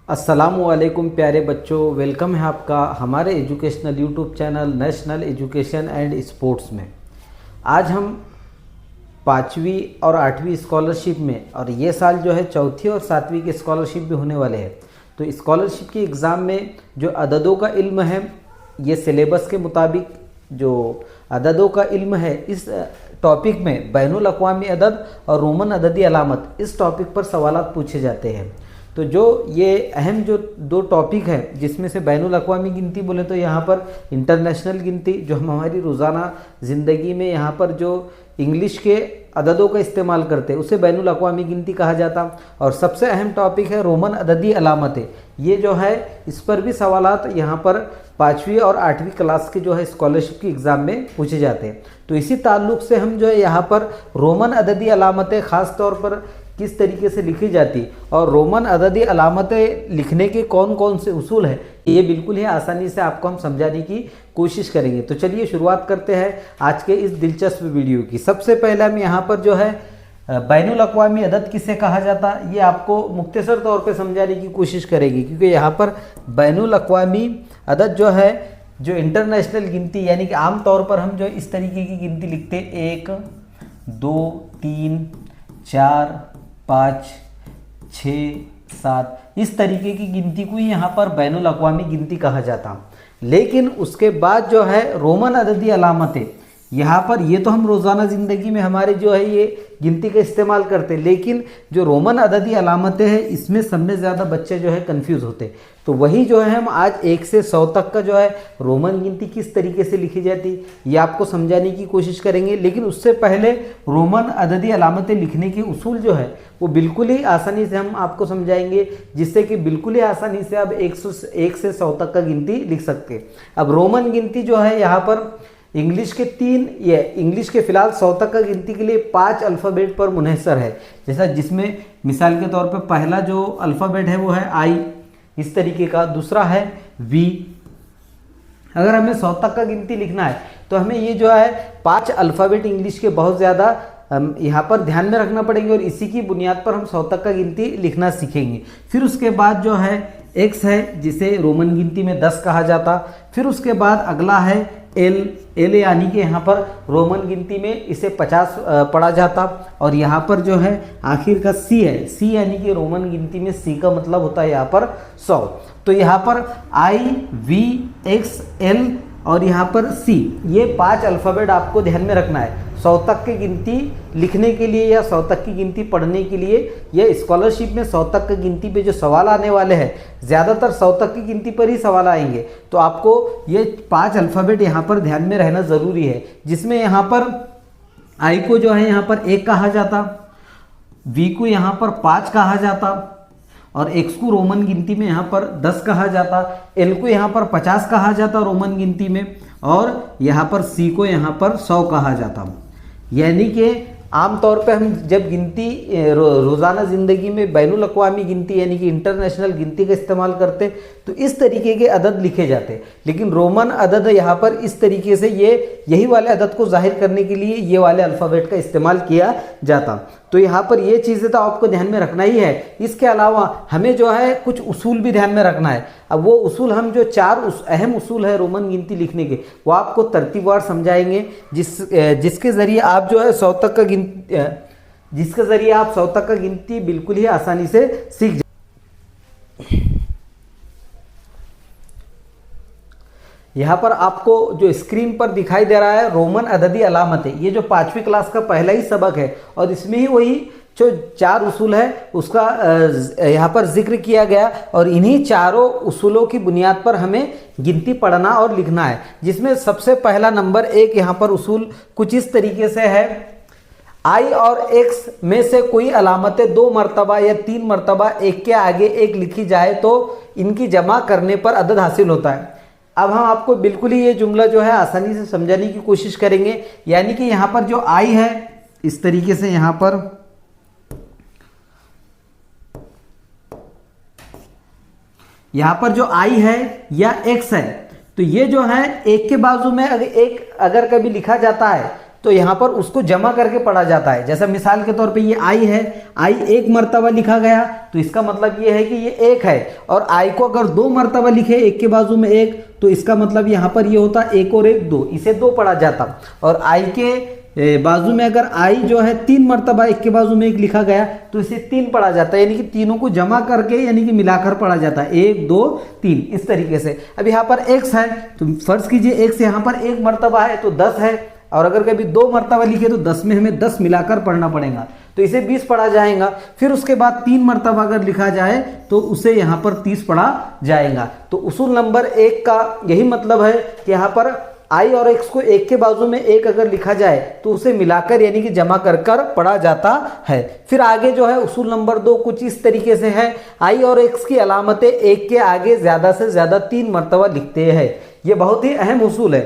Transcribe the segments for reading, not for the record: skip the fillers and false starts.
अस्सलामुअलैकुम प्यारे बच्चों, वेलकम है आपका हमारे educational YouTube channel national education and sports में। आज हम 5वीं और 8वीं स्कॉलरशिप में, और ये साल जो है 4थी और 7वीं की स्कॉलरशिप भी होने वाले हैं। तो स्कॉलरशिप के एग्ज़ाम में जो अददों का इल्म है, ये सिलेबस के मुताबिक जो अददों का इल्म है, इस टॉपिक में बैनुल अक़वामी अदद और रोमन अददी अलामत, इस टॉपिक पर सवालात पूछे जाते हैं। तो जो ये अहम जो दो टॉपिक है, जिसमें से बैनुल अक़वामी गिनती बोले तो यहाँ पर इंटरनेशनल गिनती, जो हम हमारी रोज़ाना ज़िंदगी में यहाँ पर जो इंग्लिश के अददों का इस्तेमाल करते हैं उसे बैनुल अक़वामी गिनती कहा जाता। और सबसे अहम टॉपिक है रोमन अददी अलामतें। ये जो है इस पर भी सवालात यहाँ पर 5वीं और 8वीं क्लास के जो है स्कॉलरशिप के एग्ज़ाम में पूछे जाते हैं। तो इसी ताल्लुक़ से हम जो है यहाँ पर रोमन अददी अलामतें ख़ास तौर पर किस तरीके से लिखी जाती और रोमन अददी अलामतें लिखने के कौन कौन से उसूल हैं, ये बिल्कुल ही आसानी से आपको हम समझाने की कोशिश करेंगे। तो चलिए शुरुआत करते हैं आज के इस दिलचस्प वीडियो की। सबसे पहले हम यहाँ पर जो है बैनुल अक़वामी अदद किसे कहा जाता, ये आपको मुख्तसर तौर पे समझाने की कोशिश करेंगे, क्योंकि यहाँ पर बैनुल अक़वामी अदद जो है, जो इंटरनेशनल गिनती, यानी कि आम तौर पर हम जो इस तरीके की गिनती लिखते हैं 1 2 3 4 5 6 7, इस तरीके की गिनती को ही यहाँ पर बैनुल अक़वामी गिनती कहा जाता। लेकिन उसके बाद जो है रोमन अददी अलामतें, यहाँ पर ये तो हम रोज़ाना ज़िंदगी में हमारे जो है ये गिनती का इस्तेमाल करते, लेकिन जो रोमन अददी अलामतें हैं इसमें सब में ज़्यादा बच्चे जो है कंफ्यूज होते। तो वही जो है हम आज 1 से 100 तक का जो है रोमन गिनती किस तरीके से लिखी जाती ये आपको समझाने की कोशिश करेंगे। लेकिन उससे पहले रोमन अददी अलामतें लिखने के उसूल जो है वो बिल्कुल ही आसानी से हम आपको समझाएंगे, जिससे कि बिल्कुल ही आसानी से आप 1 से 100 तक का गिनती लिख सकते। अब रोमन गिनती जो है यहाँ पर इंग्लिश के फ़िलहाल 100 तक का गिनती के लिए 5 अल्फ़ाबेट पर मुनहसर है। जैसा जिसमें मिसाल के तौर पर पहला जो अल्फ़ाबेट है वो है आई, इस तरीके का। दूसरा है वी। अगर हमें 100 तक का गिनती लिखना है तो हमें ये जो है 5 अल्फ़ाबेट इंग्लिश के बहुत ज़्यादा यहाँ पर ध्यान में रखना पड़ेंगे, और इसी की बुनियाद पर हम 100 तक का गिनती लिखना सीखेंगे। फिर उसके बाद जो है एक्स है, जिसे रोमन गिनती में 10 कहा जाता। फिर उसके बाद अगला है एल यानी कि यहाँ पर रोमन गिनती में इसे 50 पढ़ा जाता। और यहाँ पर जो है आखिर का सी है, सी यानी कि रोमन गिनती में सी का मतलब होता है यहाँ पर 100। तो यहाँ पर आई वी एक्स एल और यहाँ पर सी, ये 5 अल्फ़ाबेट आपको ध्यान में रखना है 100 तक की गिनती लिखने के लिए या 100 तक की गिनती पढ़ने के लिए। यह स्कॉलरशिप में 100 तक की गिनती पे जो सवाल आने वाले हैं, ज़्यादातर 100 तक की गिनती पर ही सवाल आएंगे। तो आपको ये 5 अल्फ़ाबेट यहाँ पर ध्यान में रहना ज़रूरी है, जिसमें यहाँ पर आई को जो है यहाँ पर 1 कहा जाता, वी को यहाँ पर 5 कहा जाता, और एक्स को रोमन गिनती में यहाँ पर 10 कहा जाता, एल को यहाँ पर 50 कहा जाता रोमन गिनती में, और यहाँ पर सी को यहाँ पर 100 कहा जाता। यानी कि आमतौर पे हम जब गिनती रोज़ाना ज़िंदगी में बैनुल अक़वामी गिनती यानी कि इंटरनेशनल गिनती का इस्तेमाल करते तो इस तरीके के अदद लिखे जाते। लेकिन रोमन अदद यहाँ पर इस तरीके से यही वाले अदद को जाहिर करने के लिए ये वाले अल्फ़ाबेट का इस्तेमाल किया जाता। तो यहाँ पर ये चीज़ें तो आपको ध्यान में रखना ही है। इसके अलावा हमें जो है कुछ उसूल भी ध्यान में रखना है। अब वो उसूल, हम जो 4 अहम उसूल है रोमन गिनती लिखने के, वो आपको तरतीबवार समझाएंगे, जिसके ज़रिए आप जो है 100 तक का जिसके ज़रिए आप 100 तक का गिनती बिल्कुल ही आसानी से सीख। यहाँ पर आपको जो स्क्रीन पर दिखाई दे रहा है रोमन अददी अलामतें, ये जो 5वीं क्लास का पहला ही सबक है, और इसमें ही वही जो 4 उसूल है उसका यहाँ पर जिक्र किया गया। और इन्हीं चारों उसूलों की बुनियाद पर हमें गिनती पढ़ना और लिखना है, जिसमें सबसे पहला नंबर 1 यहाँ पर उसूल कुछ इस तरीके से है। आई और एक्स में से कोई अलामतें 2 मरतबा या 3 मरतबा एक के आगे एक लिखी जाए तो इनकी जमा करने पर अदद हासिल होता है। अब हम आपको बिल्कुल ही ये जुमला जो है आसानी से समझाने की कोशिश करेंगे। यानी कि यहाँ पर जो आई है, इस तरीके से यहाँ पर जो आई है या एक्स है, तो ये जो है एक के बाजू में अगर कभी लिखा जाता है तो यहाँ पर उसको जमा करके पढ़ा जाता है। जैसा मिसाल के तौर पे ये आई है, आई एक मर्तबा लिखा गया तो इसका मतलब ये है कि ये एक है, और आई को अगर 2 मर्तबा लिखे एक के बाजू में एक, तो इसका मतलब यहाँ पर ये होता एक और एक 2, इसे 2 पढ़ा जाता। और आई के बाजू में अगर आई जो है 3 मर्तबा एक के बाजू में एक लिखा गया तो इसे 3 पढ़ा जाता है, यानी कि तीनों को जमा करके यानी कि मिलाकर पढ़ा जाता है, 1 2 3 इस तरीके से। अब यहाँ पर x है तो फर्ज कीजिए x यहाँ पर 1 मर्तबा है तो 10 है, और अगर कभी 2 मर्तबा लिखे तो 10 में हमें 10 मिलाकर पढ़ना पड़ेगा, तो इसे 20 पढ़ा जाएगा। फिर उसके बाद 3 मर्तबा अगर लिखा जाए तो उसे यहाँ पर 30 पढ़ा जाएगा। तो उसूल नंबर 1 का यही मतलब है कि यहाँ पर आई और एक्स को एक के बाजू में एक अगर लिखा जाए तो उसे मिलाकर यानी कि जमा कर कर पढ़ा जाता है। फिर आगे जो है उसूल नंबर 2 कुछ इस तरीके से है, आई और एक्स की अलामतें एक के आगे ज़्यादा से ज़्यादा 3 मर्तबा लिखते हैं। ये बहुत ही अहम उसूल है।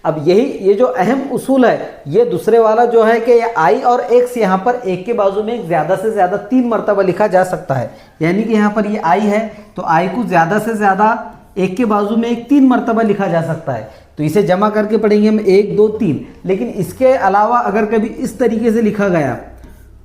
अब ये जो अहम उसूल है, ये दूसरे वाला जो है कि आई और एक्स यहाँ पर एक के बाजू में ज़्यादा से ज़्यादा 3 मर्तबा लिखा जा सकता है, यानी कि यहाँ पर ये आई है तो आई को ज़्यादा से ज़्यादा एक के बाजू में एक 3 मर्तबा लिखा जा सकता है, तो इसे जमा करके पढ़ेंगे हम 1 2 3। लेकिन इसके अलावा अगर कभी इस तरीके से लिखा गया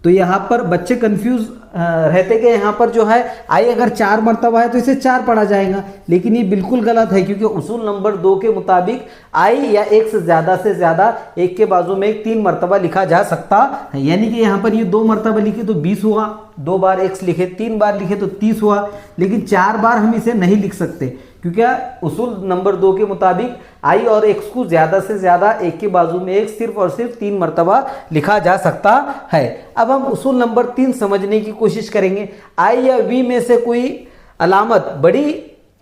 तो यहाँ पर बच्चे कंफ्यूज रहते कि यहाँ पर जो है आई अगर 4 मर्तबा है तो इसे 4 पढ़ा जाएगा, लेकिन ये बिल्कुल गलत है, क्योंकि उसूल नंबर 2 के मुताबिक आई या एक से ज़्यादा एक के बाजू में एक 3 मर्तबा लिखा जा सकता है। यानी कि यहाँ पर ये 2 मर्तबा लिखे तो 20 हुआ, 2 बार एक्स लिखे, 3 बार लिखे तो 30 हुआ, लेकिन 4 बार हम इसे नहीं लिख सकते, क्योंकि उसूल नंबर 2 के मुताबिक आई और एक्स को ज़्यादा से ज़्यादा एक के बाजू में एक सिर्फ और सिर्फ 3 मर्तबा लिखा जा सकता है। अब हम उसूल नंबर 3 समझने की कोशिश करेंगे। आई या वी में से कोई अलामत बड़ी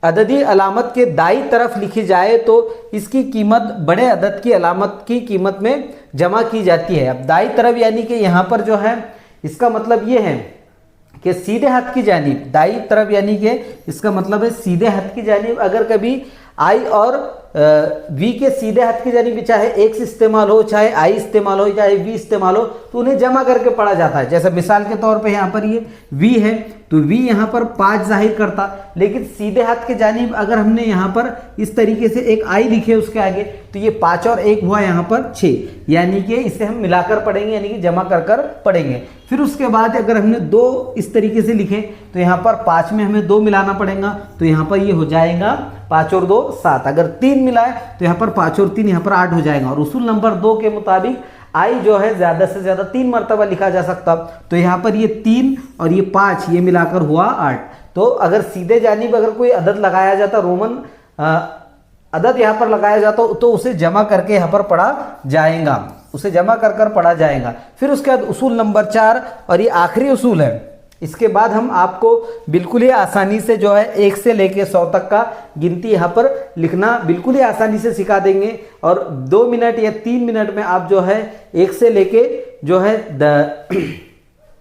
अददी अलामत के दाई तरफ लिखी जाए तो इसकी कीमत बड़े अदद की अलामत की कीमत में जमा की जाती है। अब दाई तरफ यानी कि यहाँ पर जो है इसका मतलब ये है कि सीधे हाथ की जानिब, दाई तरफ यानी कि इसका मतलब है सीधे हाथ की जानिब अगर कभी आई और वी के सीधे हाथ की जानिब चाहे एक्स इस्तेमाल हो, चाहे आई इस्तेमाल हो, चाहे वी इस्तेमाल हो, तो उन्हें जमा करके पढ़ा जाता है। जैसे मिसाल के तौर पे यहाँ पर ये वी है तो वी यहाँ पर 5 जाहिर करता, लेकिन सीधे हाथ की जानिब अगर हमने यहाँ पर इस तरीके से एक आई लिखे उसके आगे तो ये 5 और 1 हुआ यहाँ पर 6, यानी कि इसे हम मिलाकर पढ़ेंगे यानी कि जमा कर कर पढ़ेंगे। फिर उसके बाद अगर हमने 2 इस तरीके से लिखे तो यहाँ पर 5 में हमें 2 मिलाना पड़ेगा, तो यहाँ पर ये हो जाएगा 5 और 2 7। अगर 3 मिलाए तो यहाँ पर 5 और 3 यहाँ पर 8 हो जाएगा। और उसूल नंबर 2 के मुताबिक आई जो है ज़्यादा से ज़्यादा 3 मर्तबा लिखा जा सकता, तो यहाँ पर ये 3 और ये 5 ये मिलाकर हुआ 8। तो अगर सीधे जानिब अगर कोई अदद लगाया जाता, रोमन अदद यहाँ पर लगाया जाता तो उसे जमा करके यहाँ पर पढ़ा जाएगा, उसे जमा कर कर पढ़ा जाएगा। फिर उसके बाद उसूल नंबर 4 और ये आखिरी उसूल है, इसके बाद हम आपको बिल्कुल ही आसानी से जो है 1 से लेके 100 तक का गिनती यहाँ पर लिखना बिल्कुल ही आसानी से सिखा देंगे। और 2 मिनट या 3 मिनट में आप जो है 1 से लेके जो है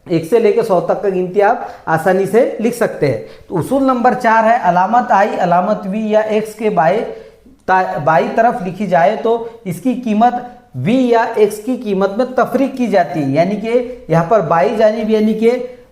1 से लेके 100 तक का गिनती आप आसानी से लिख सकते हैं। तो उसूल नंबर 4 है, अलामत आई अलामत वी या एक्स के बाई तरफ लिखी जाए तो इसकी कीमत वी या एक्स की कीमत में तफरीक की जाती है, यानी कि यहाँ पर बाई जानिब यानी कि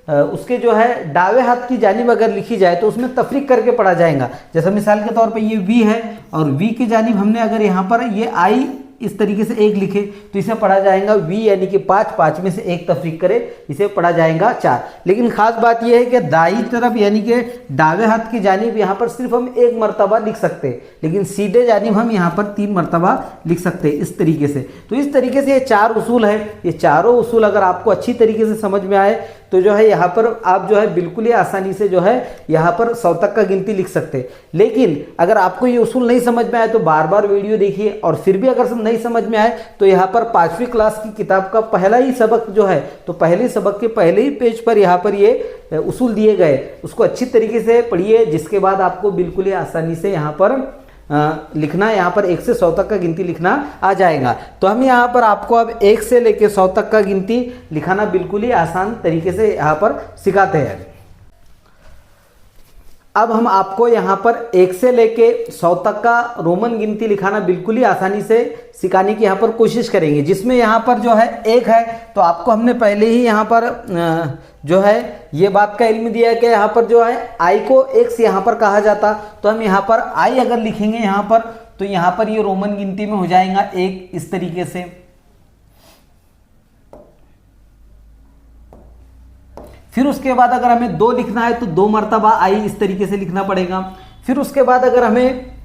उसके जो है दावे हाथ की जानिब अगर लिखी जाए तो उसमें तफरीक करके पढ़ा जाएगा। जैसा मिसाल के तौर पे ये वी है और वी की जानिब हमने अगर यहाँ पर ये आई इस तरीके से 1 लिखे तो इसे पढ़ा जाएगा वी यानी कि 5 में से 1 तफरीक करे इसे पढ़ा जाएगा 4। लेकिन खास बात यह है कि दाई तरफ यानी कि दावे हाथ की जानिब यहाँ पर सिर्फ हम 1 मरतबा लिख सकते हैं, लेकिन सीधे जानिब हम यहाँ पर 3 मरतबा लिख सकते हैं इस तरीके से। तो इस तरीके से ये 4 उसूल है, ये चारों उसूल अगर आपको अच्छी तरीके से समझ में आए तो जो है यहाँ पर आप जो है बिल्कुल ही आसानी से जो है यहाँ पर 100 तक का गिनती लिख सकते हैं। लेकिन अगर आपको ये उसूल नहीं समझ में आए तो बार बार वीडियो देखिए, और फिर भी अगर नहीं समझ में आए तो यहाँ पर 5वीं क्लास की किताब का पहला ही सबक जो है, तो पहले सबक के पहले ही पेज पर यहाँ पर ये उसूल दिए गए, उसको अच्छी तरीके से पढ़िए, जिसके बाद आपको बिल्कुल ही आसानी से यहाँ पर लिखना, यहाँ पर 1 से 100 तक का गिनती लिखना आ जाएगा। तो हम यहाँ पर आपको अब 1 से लेके 100 तक का गिनती लिखाना बिल्कुल ही आसान तरीके से यहाँ पर सिखाते हैं। अब हम आपको यहाँ पर 1 से लेके 100 तक का रोमन गिनती लिखाना बिल्कुल ही आसानी से सिखाने की यहाँ पर कोशिश करेंगे, जिसमें यहाँ पर जो है 1 है तो आपको हमने पहले ही यहाँ पर जो है ये बात का इल्म दिया है कि यहाँ पर जो है आई को x यहाँ पर कहा जाता, तो हम यहाँ पर आई अगर लिखेंगे यहाँ पर तो यहाँ पर ये रोमन गिनती में हो जाएगा 1 इस तरीके से, फिर उसके बाद अगर हमें 2 लिखना है तो 2 मरतबा आई इस तरीके से लिखना पड़ेगा। फिर उसके बाद अगर हमें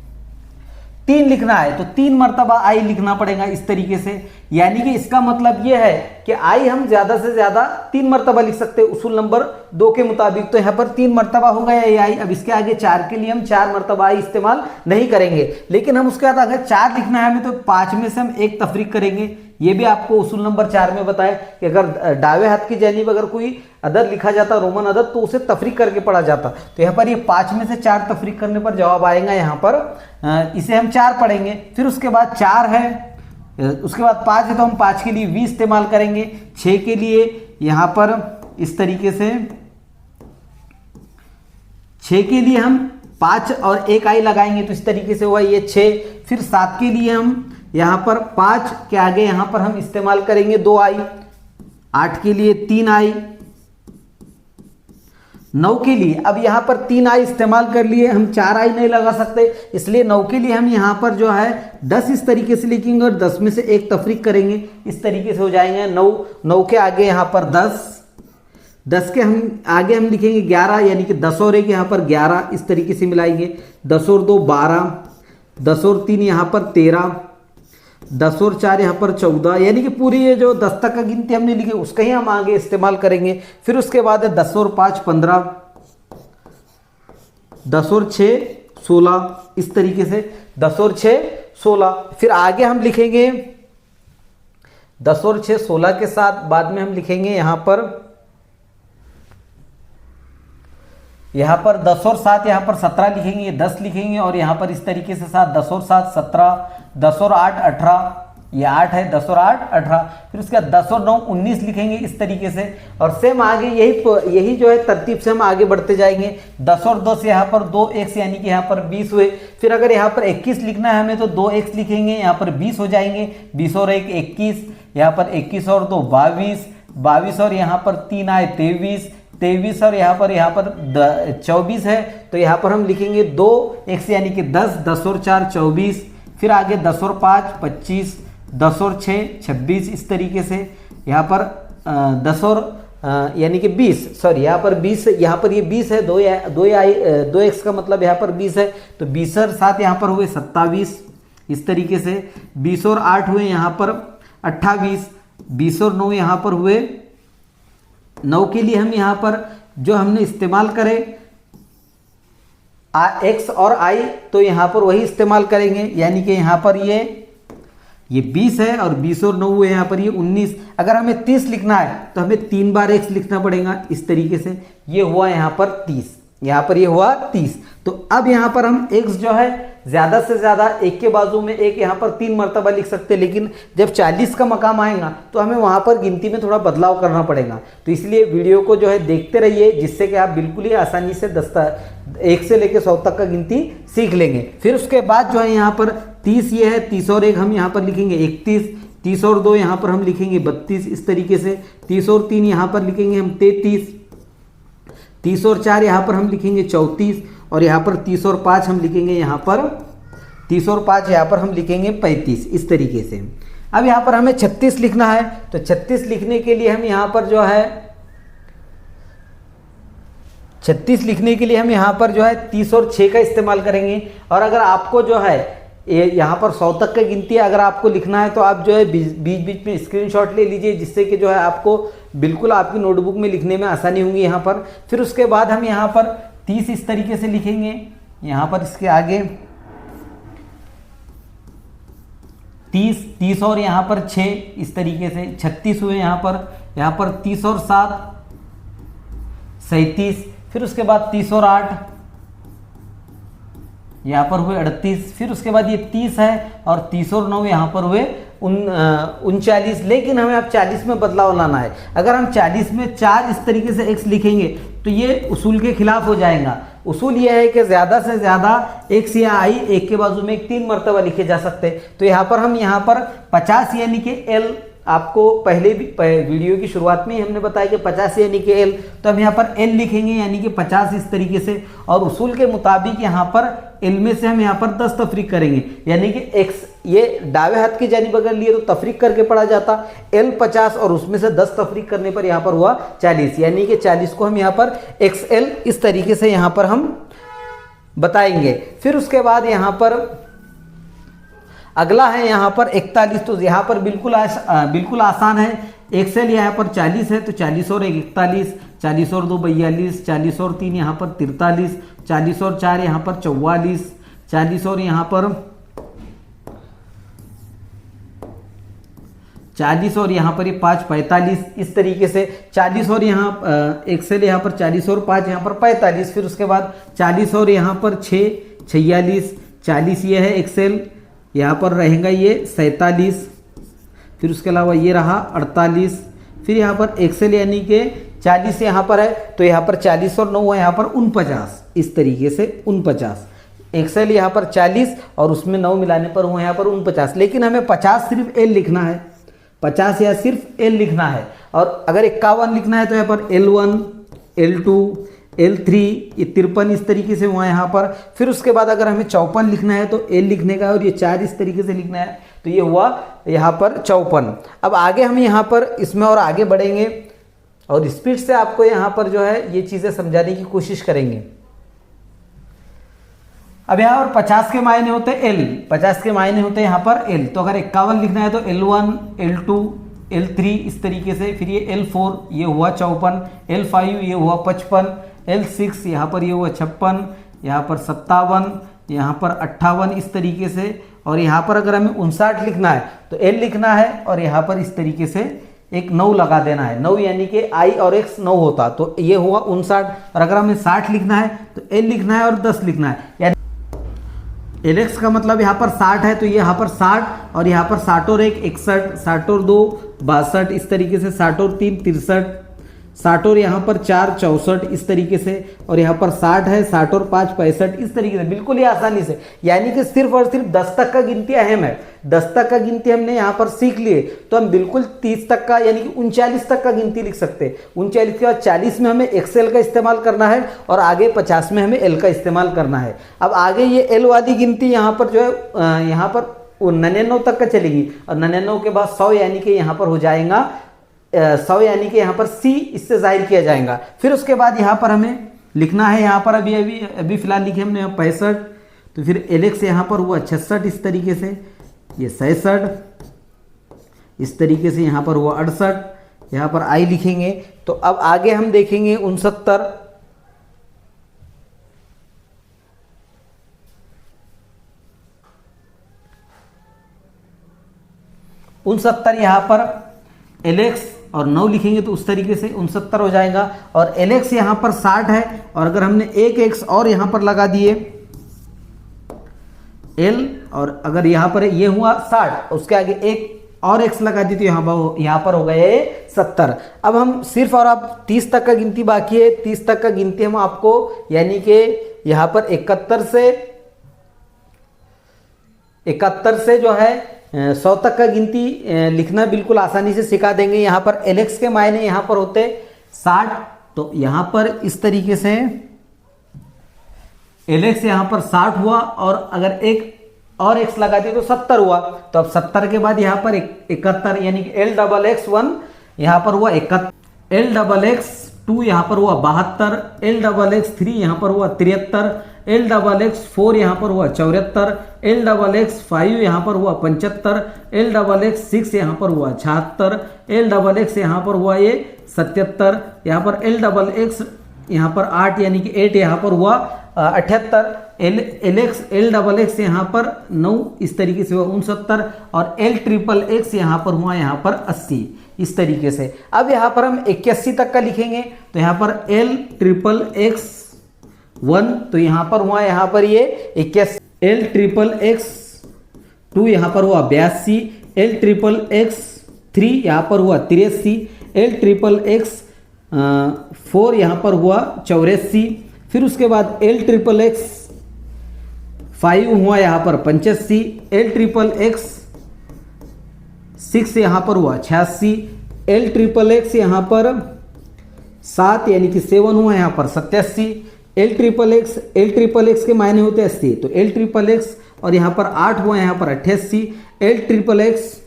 3 लिखना है तो 3 मरतबा आई लिखना पड़ेगा इस तरीके से। यानी कि इसका मतलब यह है कि आई हम ज्यादा से ज्यादा 3 मरतबा लिख सकते हैं उसूल नंबर 2 के मुताबिक। तो यहाँ पर 3 मरतबा हो गया ये आई। अब इसके आगे 4 के लिए हम 4 मरतबा आई इस्तेमाल नहीं करेंगे, लेकिन हम उसके बाद अगर 4 लिखना है हमें तो 5 में से हम 1 तफरीक करेंगे। ये भी आपको उसूल नंबर 4 में बताया कि अगर दावे हाथ की जानिब अगर कोई अदद लिखा जाता रोमन अदद तो उसे तफरीक करके पढ़ा जाता। तो यहाँ पर ये 5 में से 4 तफरीक करने पर जवाब आएगा यहाँ पर, इसे हम 4 पढ़ेंगे। फिर उसके बाद 4 है, उसके बाद 5 है तो हम 5 के लिए 20 इस्तेमाल करेंगे। 6 के लिए यहाँ पर इस तरीके से 6 के लिए हम 5 और 1 आई लगाएंगे तो इस तरीके से हुआ ये 6। फिर 7 के लिए हम यहाँ पर 5 के आगे यहाँ पर हम इस्तेमाल करेंगे 2 आई। 8 के लिए 3 आई। 9 के लिए अब यहाँ पर 3 आई इस्तेमाल कर लिए, हम 4 आई नहीं लगा सकते, इसलिए 9 के लिए हम यहाँ पर जो है 10 इस तरीके से लिखेंगे और 10 में से 1 तफरीक करेंगे, इस तरीके से हो जाएंगे 9। 9 के आगे यहाँ पर 10, 10 के हम आगे हम लिखेंगे 11, यानी कि 10 और 1 यहाँ पर 11 इस तरीके से मिलाएंगे। 10 और 2 12, 10 और 3 यहाँ पर 13, 10 और 4 यहाँ पर 14, यानी कि पूरी ये जो 10 तक का गिनती हमने लिखी उसका ही हम आगे इस्तेमाल करेंगे। फिर उसके बाद है 10 और 5 15, 10 और 6 16 इस तरीके से 10 और 6 16। फिर आगे हम लिखेंगे 10 और 6 16 के साथ बाद में हम लिखेंगे यहाँ पर 10 और 7 यहाँ पर 17 लिखेंगे, 10 लिखेंगे और यहाँ पर इस तरीके से 7 10 और 7 17, 10 और 8 18, ये 8 है, 10 और 8 18। फिर उसके बाद 10 और 9 19 लिखेंगे इस तरीके से, और सेम आगे यही जो है तरतीब से हम आगे बढ़ते जाएंगे। 10 और 2 से यहाँ पर 2 एक्स यानी कि यहाँ पर 20 हुए। फिर अगर यहाँ पर 21 लिखना है हमें तो 2 एक्स लिखेंगे, यहाँ पर 20 हो जाएंगे, 20 और 1 21, यहाँ पर 21 और 2 22, 22 और यहाँ पर 3 आए 23, 23 और यहाँ पर 24 है, तो यहाँ पर हम लिखेंगे 2 एक्स यानी कि 10, 10 और 4 24। फिर आगे 10 और 5 25, 10 और 6 26 इस तरीके से। यहाँ पर 10 और यानी कि 20, सॉरी यहाँ पर 20, यहाँ पर ये 20 है, 2 एक्स का मतलब यहाँ पर 20 है, तो 20 और 7 यहाँ पर हुए 27 इस तरीके से। 20 और 8 हुए यहाँ पर 28, 20 और 9 यहाँ पर हुए 9 के लिए हम यहाँ पर जो हमने इस्तेमाल करे एक्स और आई, तो यहाँ पर वही इस्तेमाल करेंगे, यानी कि यहाँ पर ये 20 है और 20 और 9 हुए यहाँ पर ये 19। अगर हमें 30 लिखना है तो हमें 3 बार एक्स लिखना पड़ेगा इस तरीके से। ये हुआ यहाँ पर 30, यहाँ पर ये हुआ 30। तो अब यहाँ पर हम एक्स जो है ज़्यादा से ज़्यादा एक के बाजू में एक यहाँ पर 3 मरतबा लिख सकते हैं, लेकिन जब 40 का मकाम आएगा तो हमें वहाँ पर गिनती में थोड़ा बदलाव करना पड़ेगा। तो इसलिए वीडियो को जो है देखते रहिए, जिससे कि आप बिल्कुल ही आसानी से 1 से लेकर 100 तक का गिनती सीख लेंगे। फिर उसके बाद जो है यहाँ पर 30 ये है, 30 और 1 हम यहाँ पर लिखेंगे 31, 30 और 2 यहाँ पर हम लिखेंगे 32 इस तरीके से। 30 और 3 यहाँ पर लिखेंगे हम 33, 30 और 4 यहाँ पर हम लिखेंगे 34, और यहाँ पर 30 और 5 हम लिखेंगे यहाँ पर 30 और 5 यहाँ पर हम लिखेंगे 35 इस तरीके से। अब यहाँ पर हमें 36 लिखना है, तो 36 लिखने के लिए हम यहाँ पर जो है 36 लिखने के लिए हम यहाँ पर जो है 30 और 6 का इस्तेमाल करेंगे। और अगर आपको जो है यहाँ पर 100 तक का गिनती अगर आपको लिखना है तो आप जो है बीच में स्क्रीनशॉट ले लीजिए, जिससे कि जो है आपको बिल्कुल आपकी नोटबुक में लिखने में आसानी होगी यहाँ पर। फिर उसके बाद हम यहाँ पर 30 इस तरीके से लिखेंगे, यहाँ पर इसके आगे 30 और यहाँ पर 6 इस तरीके से 36 हुए यहाँ पर 30 और 7 37। फिर उसके बाद 30 और 8 यहाँ पर हुए 38। फिर उसके बाद ये 30 है और 30 और 9 यहाँ पर हुए 39। लेकिन हमें अब 40 में बदलाव लाना है। अगर हम 40 में 4 इस तरीके से x लिखेंगे तो ये उसूल के खिलाफ हो जाएगा। उसूल ये है कि ज़्यादा से ज़्यादा x या i एक के बाजू में 3 मरतबा लिखे जा सकते हैं। तो यहाँ पर हम यहाँ पर 50 यानी कि l, आपको पहले भी वीडियो की शुरुआत में ही हमने बताया कि 50 यानी कि l, तो हम यहाँ पर l लिखेंगे यानी कि 50 इस तरीके से। और उसूल के मुताबिक यहाँ पर l में से हम यहाँ पर 10 तफरीक करेंगे, यानी कि x ये दावे हाथ की जानिब अगर लिए तो तफरीक करके पढ़ा जाता, L 50 और उसमें से 10 तफरीक करने पर यहाँ पर हुआ 40, यानी कि 40 को हम यहाँ पर XL इस तरीके से यहाँ पर हम बताएंगे। फिर उसके बाद यहाँ पर अगला है यहाँ पर 41, तो यहाँ पर बिल्कुल आसान है। XL यहाँ पर 40 है तो 40 और 1 41, 40 और 2 42, 40 और 3 यहाँ पर 43, 40 और 4 यहाँ पर 44, 40 और यहाँ पर 40 और यहाँ पर ये 5 45, इस तरीके से 40 और यहाँ XL यहाँ पर 40 और 5 यहाँ पर 45, फिर उसके बाद 40 और यहाँ पर 6 46, 40 ये है XL, यहाँ पर रहेगा ये 47, फिर उसके अलावा ये रहा 48, फिर यहाँ पर XL यानी कि 40 यहाँ पर है तो यहाँ पर 40 और 9 है यहाँ पर 49, इस तरीके से 49। XL यहाँ पर 40 और उसमें 9 मिलाने पर हुआ यहाँ पर 49, लेकिन हमें 50 सिर्फ L लिखना है, 50 या सिर्फ L लिखना है। और अगर 51 लिखना है तो यहाँ पर L1 L2 L3 ये 53 इस तरीके से हुआ यहाँ पर। फिर उसके बाद अगर हमें 54 लिखना है तो L लिखने का है और ये 4 इस तरीके से लिखना है, तो ये हुआ यहाँ पर 54। अब आगे हम यहाँ पर इसमें और आगे बढ़ेंगे और स्पीड से आपको यहाँ पर जो है ये चीज़ें समझाने की कोशिश करेंगे। अब यहाँ पर 50 के मायने होते हैं L, 50 के मायने होते हैं यहाँ पर L, तो अगर 51 लिखना है तो L1 L2 L3 इस तरीके से, फिर ये L4 ये हुआ 54, L5 ये हुआ 55, L6 यहाँ पर ये हुआ 56, यहाँ पर 57, यहाँ पर 58 इस तरीके से। और यहाँ पर अगर हमें 59 लिखना है तो L लिखना है और यहाँ पर इस तरीके से एक 9 लगा देना है, 9 यानी कि I और X 9 होता, तो ये हुआ 59। और अगर हमें 60 लिखना है तो L लिखना है और 10 लिखना है, यानी LX का मतलब यहाँ पर 60 है तो ये यहाँ पर 60 और यहाँ पर 60 और 1 61, 60 और 2 62 इस तरीके से, 60 और 3 63, 60 और यहाँ पर 4 64 इस तरीके से, और यहाँ पर 60 है, 60 और 5 65 इस तरीके से, बिल्कुल ही आसानी से। यानी कि सिर्फ और सिर्फ 10 तक का गिनती अहम है, 10 तक का गिनती हमने यहाँ पर सीख लिए तो हम बिल्कुल 30 तक का यानी कि 39 तक का गिनती लिख सकते हैं। 39 के बाद 40 में हमें XL का इस्तेमाल करना है और आगे 50 में हमें L का इस्तेमाल करना है। अब आगे ये L वाली गिनती यहाँ पर जो है यहाँ पर 99 तक का चलेगी और 99 के बाद 100 यानी कि यहाँ पर हो जाएगा 100 यानी कि यहाँ पर C इससे जाहिर किया जाएगा। फिर उसके बाद यहाँ पर हमें लिखना है, यहाँ पर अभी फिलहाल लिखे हमने 65, तो फिर LX यहाँ पर हुआ 66 इस तरीके से, ये 66 इस तरीके से, यहाँ पर हुआ 68, यहाँ पर I लिखेंगे। तो अब आगे हम देखेंगे 69, 69 यहाँ पर LX और 9 लिखेंगे तो उस तरीके से 69 हो जाएगा। और LX यहाँ पर 60 है और अगर हमने एक X और यहाँ पर लगा दिए L और अगर यहाँ पर ये हुआ 60 उसके आगे एक और X लगा दी तो यहाँ पर हो गए 70। अब हम सिर्फ और अब 30 तक का गिनती बाकी है, 30 तक का गिनती हम आपको यानी कि यहाँ पर 71 से जो है 100 तक का गिनती लिखना बिल्कुल आसानी से सिखा देंगे। यहाँ पर LX के मायने यहाँ पर होते 60, तो यहाँ पर इस तरीके से LX यहाँ पर 60 हुआ और अगर एक और X लगा दिए तो 70 हुआ। तो अब 70 के बाद यहाँ पर 71 यानी कि LXX1 यहाँ पर हुआ 71, LXX2 यहाँ पर हुआ 72, LXX3 यहाँ पर हुआ 73, LXX4 यहाँ पर हुआ 74, LXX5 यहाँ पर हुआ 75, LXX6 यहाँ पर हुआ 76, LXX यहाँ पर हुआ ये 77, यहाँ पर LXX यहाँ पर 8 यानी कि 8 यहाँ पर हुआ 78, LXX यहाँ पर 9 इस तरीके से हुआ 69 और LXXX यहाँ पर हुआ यहाँ पर 80 इस तरीके से। अब यहाँ पर हम 81 तक का लिखेंगे तो यहाँ पर LXXX1 तो यहाँ पर हुआ यहाँ पर ये 81, LXXX2 यहाँ पर हुआ 82, LXXX3 यहाँ पर हुआ 83, LXXX4 यहाँ पर हुआ 84, फिर उसके बाद LXXX5 हुआ यहाँ पर 85, LXXX6 यहाँ पर हुआ 86, LXXX यहाँ पर 7 यानी कि 7 हुआ यहाँ पर 87, LXXX के मायने होते 80, तो LXXX और यहाँ पर 8 हुआ, यहाँ पर 88, L ट्रिपल एक्स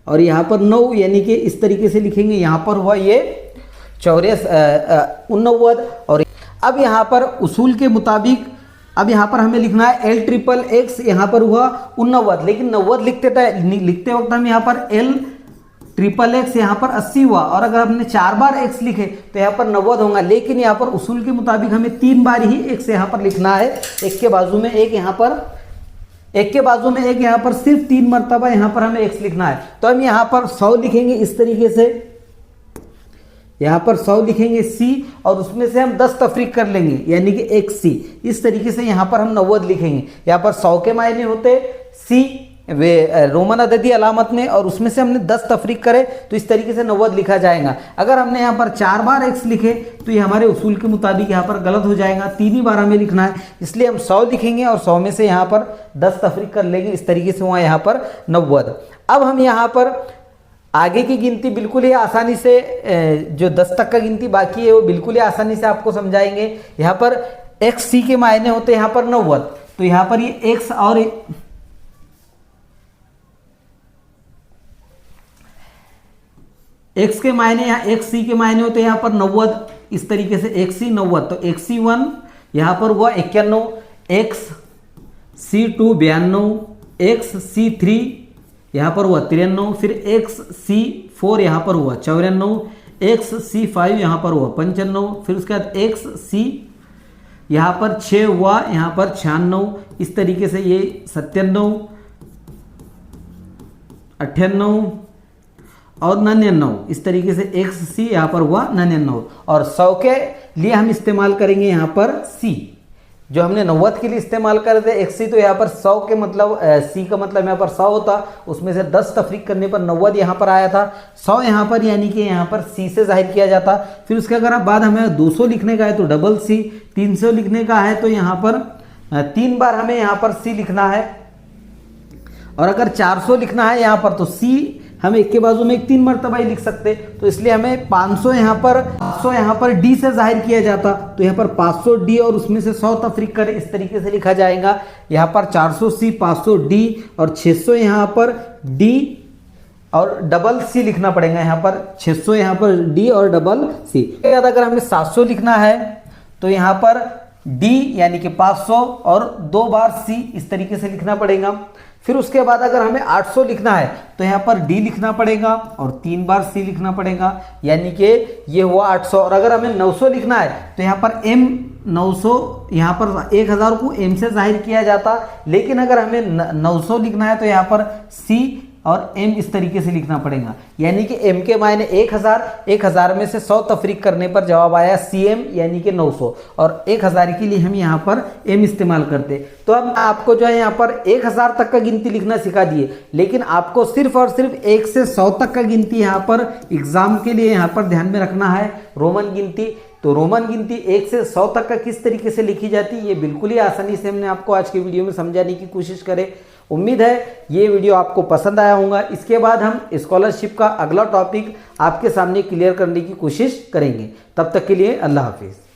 और यहाँ पर 9, यानी कि इस तरीके से लिखेंगे। यहाँ पर हुआ ये 89। और अब यहाँ पर उसूल के मुताबिक अब यहाँ पर हमें लिखना है L ट्रिपल एक्स, यहाँ पर हुआ 89, लेकिन 90 लिखते वक्त हम यहाँ पर L ट्रिपल एक्स यहाँ पर 80 हुआ, और अगर हमने 4 बार x लिखे तो यहाँ पर 90 होगा। लेकिन यहाँ पर उसूल के मुताबिक हमें 3 बार ही x यहाँ पर लिखना है, एक के बाजू में एक, यहाँ पर एक के बाजू में एक, यहाँ पर सिर्फ 3 मरतबा यहाँ पर हमें x लिखना है। तो हम यहाँ पर 100 लिखेंगे इस तरीके से, यहाँ पर 100 लिखेंगे c, और उसमें से हम 10 तफरीक कर लेंगे यानी कि एक c। इस तरीके से यहाँ पर हम 90 लिखेंगे। यहाँ पर 100 के मायने होते c वे रोमन अददी अलामत में, और उसमें से हमने 10 तफरीक करे तो इस तरीके से 90 लिखा जाएगा। अगर हमने यहाँ पर 4 बार x लिखे तो ये हमारे उसूल के मुताबिक यहाँ पर गलत हो जाएगा, 3 ही बार हमें लिखना है, इसलिए हम 100 लिखेंगे और 100 में से यहाँ पर 10 तफरीक कर लेंगे। इस तरीके से हुआ यहाँ पर 90। अब हम यहाँ पर आगे की गिनती बिल्कुल ही आसानी से, जो 10 तक का गिनती बाकी है वो बिल्कुल ही आसानी से आपको समझाएंगे। यहाँ पर एक्स सी के मायने होते हैं यहाँ पर 90, तो यहाँ पर ये एक्स और एक्स के मायने, यहाँ एक्स सी के मायने होते हैं यहाँ पर 90, इस तरीके से एक्स सी 90, तो एक्स सी 1 यहाँ पर हुआ 91, एक्स सी 2 92, एक्स सी 3 यहाँ पर हुआ 93, फिर एक्स सी 4 यहाँ पर हुआ 94, एक्स सी 5 यहाँ पर हुआ 95, फिर उसके बाद एक्स सी यहाँ पर 6 हुआ, यहाँ पर 96, इस तरीके से ये 97, 98 और 99, इस तरीके से एक्स सी यहाँ पर हुआ 99। और 100 के लिए हम इस्तेमाल करेंगे यहाँ पर सी, जो हमने 90 के लिए इस्तेमाल कर थे एक्स सी, तो यहाँ पर 100 के मतलब सी का मतलब यहाँ पर 100 होता, उसमें से 10 तफरीक करने पर 90 यहाँ पर आया था। 100 यहाँ पर यानी कि यहाँ पर सी से जाहिर किया जाता। फिर उसके अगर बाद हमें 200 लिखने का है तो डबल सी, 300 लिखने का है तो यहाँ पर 3 बार हमें यहाँ पर सी लिखना है, और अगर 400 लिखना है यहाँ पर तो सी हम एक के बाजू में एक 3 मरतबा ही लिख सकते, तो इसलिए हमें 500 यहाँ पर डी से जाहिर किया जाता, तो यहाँ पर 500 डी और उसमें से 100 तफरीक करें, इस तरीके से लिखा जाएगा। यहाँ पर 400 सी, 500 डी और 600 यहाँ पर डी और डबल सी लिखना पड़ेगा, यहाँ पर 600 यहाँ पर डी और डबल सी। अगर हमें 700 लिखना है तो यहाँ पर डी यानी कि 500 और 2 बार सी, इस तरीके से लिखना पड़ेगा। फिर उसके बाद अगर हमें 800 लिखना है तो यहाँ पर डी लिखना पड़ेगा और 3 बार सी लिखना पड़ेगा, यानी कि ये हुआ 800। और अगर हमें 900 लिखना है तो यहाँ पर एम 900, यहाँ पर 1000 को एम से जाहिर किया जाता, लेकिन अगर हमें 900 लिखना है तो यहाँ पर सी और एम इस तरीके से लिखना पड़ेगा, यानी कि एम के मायने 1000, 1000 में से 100 तफरीक करने पर जवाब आया सी एम यानी कि 900, और 1000 के लिए हम यहाँ पर एम इस्तेमाल करते। तो अब आपको जो है यहाँ पर 1000 तक का गिनती लिखना सिखा दिए, लेकिन आपको सिर्फ और सिर्फ 1 से 100 तक का गिनती यहाँ पर एग्जाम के लिए यहाँ पर ध्यान में रखना है, रोमन गिनती। तो रोमन गिनती 1 से 100 तक का किस तरीके से लिखी जाती है, ये बिल्कुल ही आसानी से हमने आपको आज के वीडियो में समझाने की कोशिश करे। उम्मीद है ये वीडियो आपको पसंद आया होगा। इसके बाद हम स्कॉलरशिप का अगला टॉपिक आपके सामने क्लियर करने की कोशिश करेंगे। तब तक के लिए अल्लाह हाफिज़।